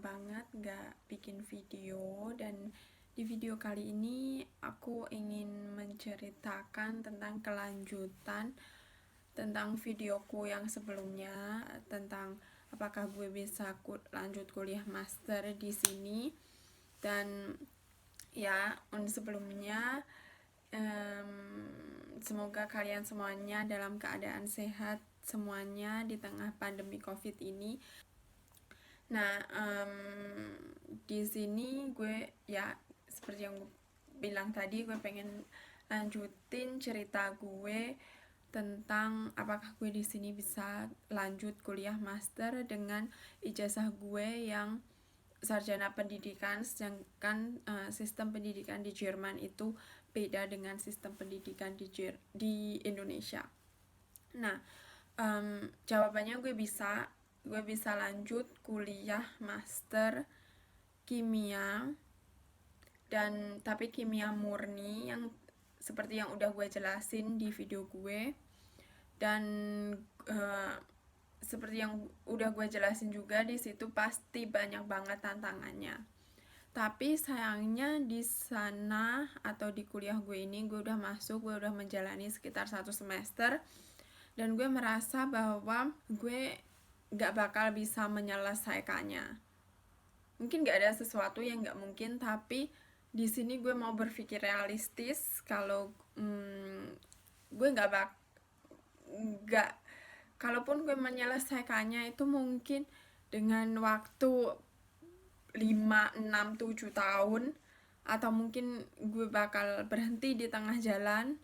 banget gak bikin video, dan di video kali ini aku ingin menceritakan tentang kelanjutan tentang videoku yang sebelumnya, tentang apakah gue bisa lanjut kuliah master di sini. Dan ya, sebelumnya semoga kalian semuanya dalam keadaan sehat semuanya di tengah pandemi COVID ini. Nah, di sini gue ya seperti yang gue bilang tadi, gue pengen lanjutin cerita gue tentang apakah gue di sini bisa lanjut kuliah master dengan ijazah gue yang sarjana pendidikan, sedangkan sistem pendidikan di Jerman itu beda dengan sistem pendidikan di Indonesia. Nah, jawabannya gue bisa lanjut kuliah master kimia, dan tapi kimia murni yang seperti yang udah gue jelasin di video gue. Dan seperti yang udah gue jelasin juga, di situ pasti banyak banget tantangannya. Tapi sayangnya di sana atau di kuliah gue ini, gue udah menjalani sekitar 1 semester, dan gue merasa bahwa gue gak bakal bisa menyelesaikannya. Mungkin gak ada sesuatu yang gak mungkin, tapi di sini gue mau berpikir realistis kalau gue gak kalaupun gue menyelesaikannya itu mungkin dengan waktu 5, 6, 7 tahun, atau mungkin gue bakal berhenti di tengah jalan.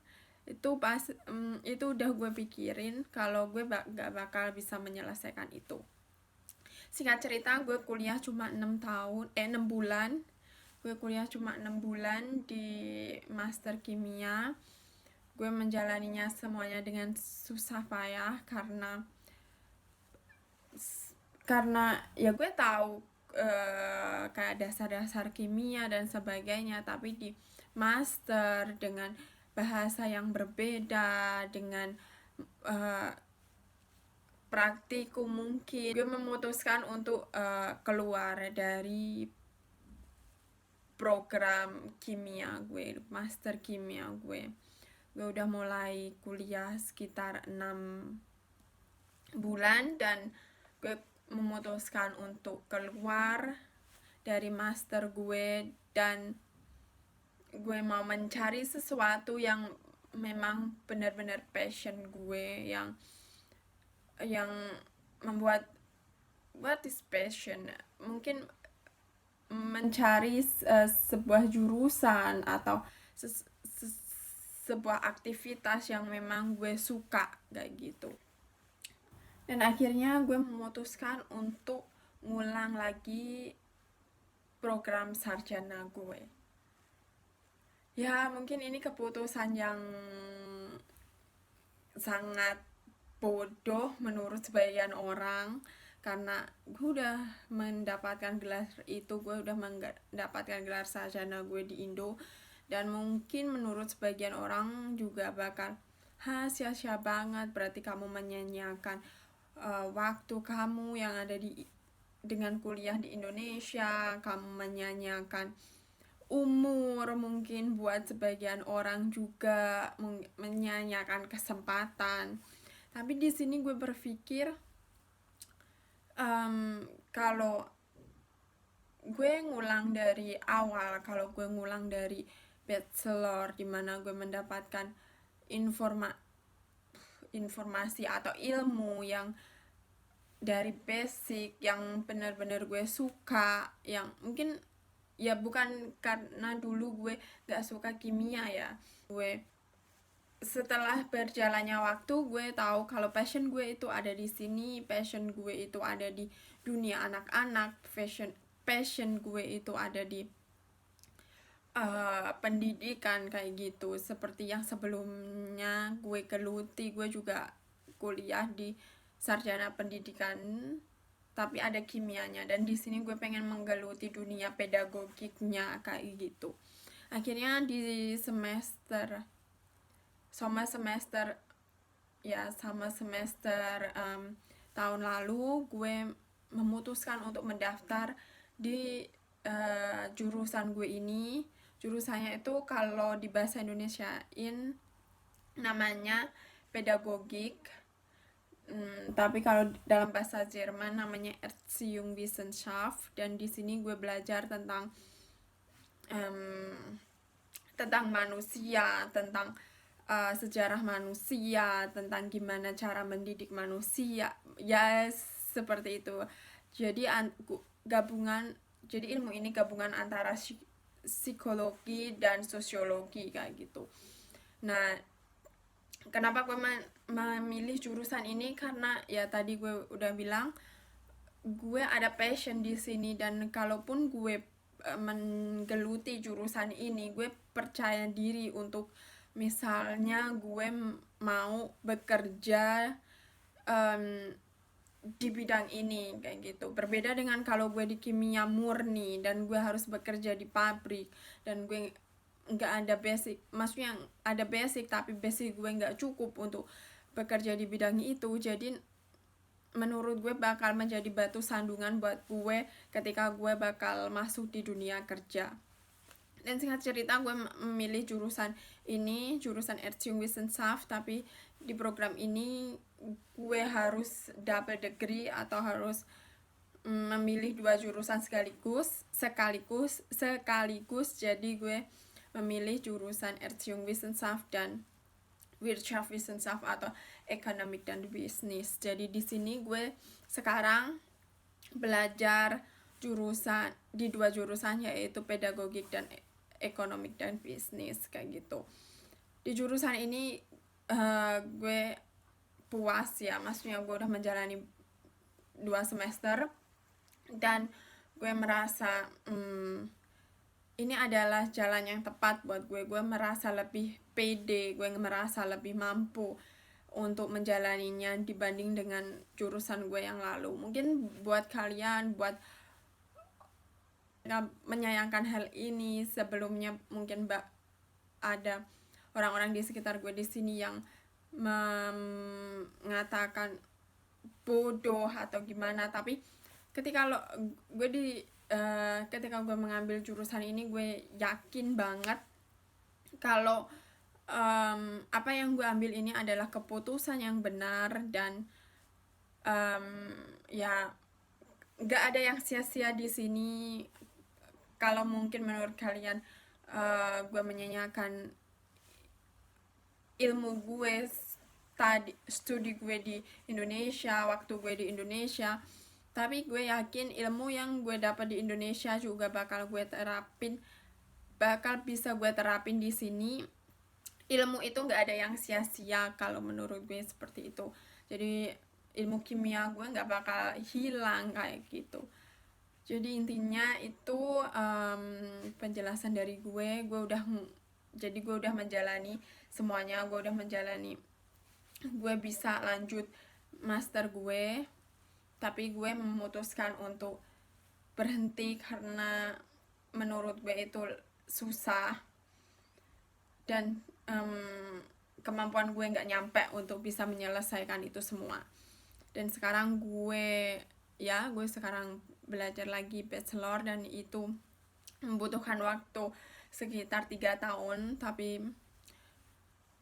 Itu udah gue pikirin kalau gue gak bakal bisa menyelesaikan itu. Singkat cerita, gue kuliah cuma 6 bulan. Gue kuliah cuma 6 bulan di master kimia. Gue menjalaninya semuanya dengan susah payah karena ya gue tahu kayak dasar-dasar kimia dan sebagainya, tapi di master dengan bahasa yang berbeda, dengan praktikum, mungkin gue memutuskan untuk keluar dari program kimia gue, master kimia gue udah mulai kuliah sekitar 6 bulan, dan gue memutuskan untuk keluar dari master gue, dan gue mau mencari sesuatu yang memang benar-benar passion gue, yang membuat what is passion, mungkin mencari sebuah jurusan atau sebuah aktivitas yang memang gue suka kayak gitu. Dan akhirnya gue memutuskan untuk ngulang lagi program sarjana gue. Ya, mungkin ini keputusan yang sangat bodoh menurut sebagian orang, karena gue udah mendapatkan gelar itu, gue udah mendapatkan gelar sarjana gue di Indo, dan mungkin menurut sebagian orang juga bakal sia-sia banget, berarti kamu menyanyiakan waktu kamu yang ada dengan kuliah di Indonesia, kamu menyanyiakan umur, mungkin buat sebagian orang juga menyanyiakan kesempatan. Tapi di sini gue berpikir kalau gue ngulang dari awal, kalau gue ngulang dari bachelor, dimana gue mendapatkan informasi atau ilmu yang dari basic, yang benar-benar gue suka, yang mungkin ya bukan karena dulu gue gak suka kimia ya, gue setelah berjalannya waktu gue tahu kalau passion gue itu ada di sini, passion gue itu ada di dunia anak-anak, passion gue itu ada di pendidikan kayak gitu. Seperti yang sebelumnya gue geluti, gue juga kuliah di sarjana pendidikan tapi ada kimianya, dan di sini gue pengen menggeluti dunia pedagogiknya kayak gitu. Akhirnya di sama semester tahun lalu gue memutuskan untuk mendaftar di jurusan gue ini. Jurusannya itu kalau di bahasa Indonesiain namanya pedagogik. Tapi kalau dalam bahasa Jerman namanya Erziehungswissenschaft, dan di sini gue belajar um, tentang manusia, tentang sejarah manusia, tentang gimana cara mendidik manusia, ya seperti itu. Jadi gabungan, jadi ilmu ini gabungan antara psikologi dan sosiologi kayak gitu. Nah, kenapa gue memilih jurusan ini, karena ya tadi gue udah bilang gue ada passion di sini, dan kalaupun gue menggeluti jurusan ini, gue percaya diri untuk misalnya gue mau bekerja um, di bidang ini kayak gitu. Berbeda dengan kalau gue di kimia murni dan gue harus bekerja di pabrik, dan gue nggak ada basic, maksudnya ada basic tapi basic gue nggak cukup untuk bekerja di bidang itu. Jadi menurut gue bakal menjadi batu sandungan buat gue ketika gue bakal masuk di dunia kerja. Dan singkat cerita, gue memilih jurusan ini, jurusan Erziehungswissenschaft, tapi di program ini gue harus double degree atau harus memilih 2 jurusan sekaligus. Jadi gue memilih jurusan Erziehungswissenschaft dan Wirtschaftswissenschaft atau ekonomik dan bisnis. Jadi di sini gue sekarang belajar jurusan di 2 jurusan, yaitu pedagogik dan ekonomik dan bisnis kayak gitu. Di jurusan ini gue puas ya, maksudnya gue udah menjalani 2 semester dan gue merasa ini adalah jalan yang tepat buat gue. Gue merasa lebih pede, gue merasa lebih mampu untuk menjalaninya dibanding dengan jurusan gue yang lalu. Mungkin buat kalian, buat menyayangkan hal ini sebelumnya, mungkin ada orang-orang di sekitar gue di sini yang mengatakan bodoh atau gimana, tapi ketika ketika gue mengambil jurusan ini, gue yakin banget kalau apa yang gue ambil ini adalah keputusan yang benar, dan ya nggak ada yang sia-sia di sini. Kalau mungkin menurut kalian gue menyanyikan ilmu gue studi gue di Indonesia, waktu gue di Indonesia, tapi gue yakin ilmu yang gue dapat di Indonesia juga bakal bisa gue terapin di sini. Ilmu itu nggak ada yang sia-sia kalau menurut gue seperti itu. Jadi ilmu kimia gue nggak bakal hilang kayak gitu. Jadi intinya itu penjelasan dari gue udah menjalani semuanya. Gue bisa lanjut master gue, tapi gue memutuskan untuk berhenti karena menurut gue itu susah, dan kemampuan gue nggak nyampe untuk bisa menyelesaikan itu semua. Dan sekarang gue sekarang belajar lagi bachelor, dan itu membutuhkan waktu sekitar 3 tahun, tapi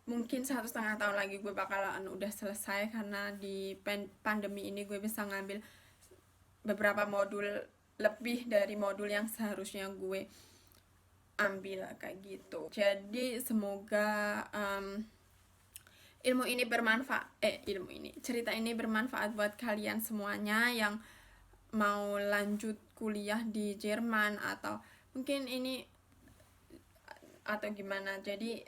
mungkin 1,5 tahun lagi gue bakalan udah selesai, karena di pandemi ini gue bisa ngambil beberapa modul lebih dari modul yang seharusnya gue ambil kayak gitu. Jadi semoga cerita ini bermanfaat buat kalian semuanya yang mau lanjut kuliah di Jerman, atau mungkin ini atau gimana. Jadi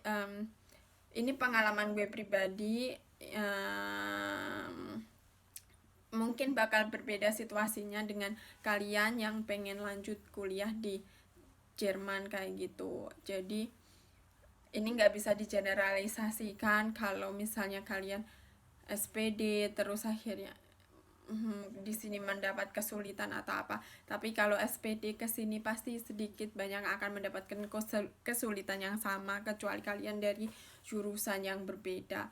ini pengalaman gue pribadi, mungkin bakal berbeda situasinya dengan kalian yang pengen lanjut kuliah di Jerman kayak gitu. Jadi ini nggak bisa digeneralisasikan kalau misalnya kalian SPD terus akhirnya di sini mendapat kesulitan atau apa. Tapi kalau SPD kesini pasti sedikit banyak akan mendapatkan kesulitan yang sama, kecuali kalian dari jurusan yang berbeda.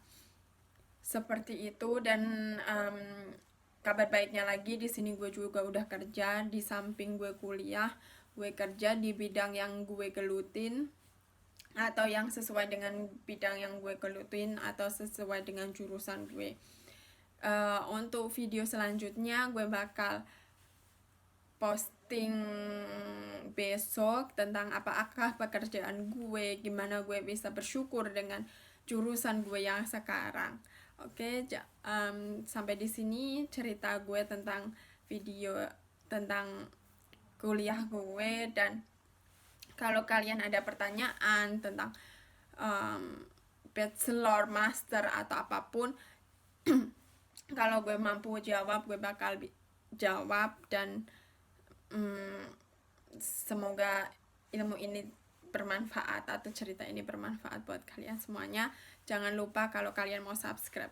Seperti itu. Dan kabar baiknya lagi, di sini gue juga udah kerja. Di samping gue kuliah, gue kerja di bidang yang gue gelutin, atau yang sesuai dengan bidang yang gue gelutin, atau sesuai dengan jurusan gue. Untuk video selanjutnya gue bakal posting besok tentang apakah pekerjaan gue, gimana gue bisa bersyukur dengan jurusan gue yang sekarang. Oke, sampai di sini cerita gue tentang video tentang kuliah gue. Dan kalau kalian ada pertanyaan tentang bachelor, master, atau apapun, kalau gue mampu jawab, gue bakal jawab. Dan semoga ilmu ini bermanfaat, atau cerita ini bermanfaat buat kalian semuanya. Jangan lupa kalau kalian mau subscribe,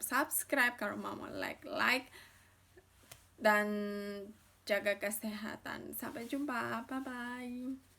kalau mau like, dan jaga kesehatan. Sampai jumpa, bye bye.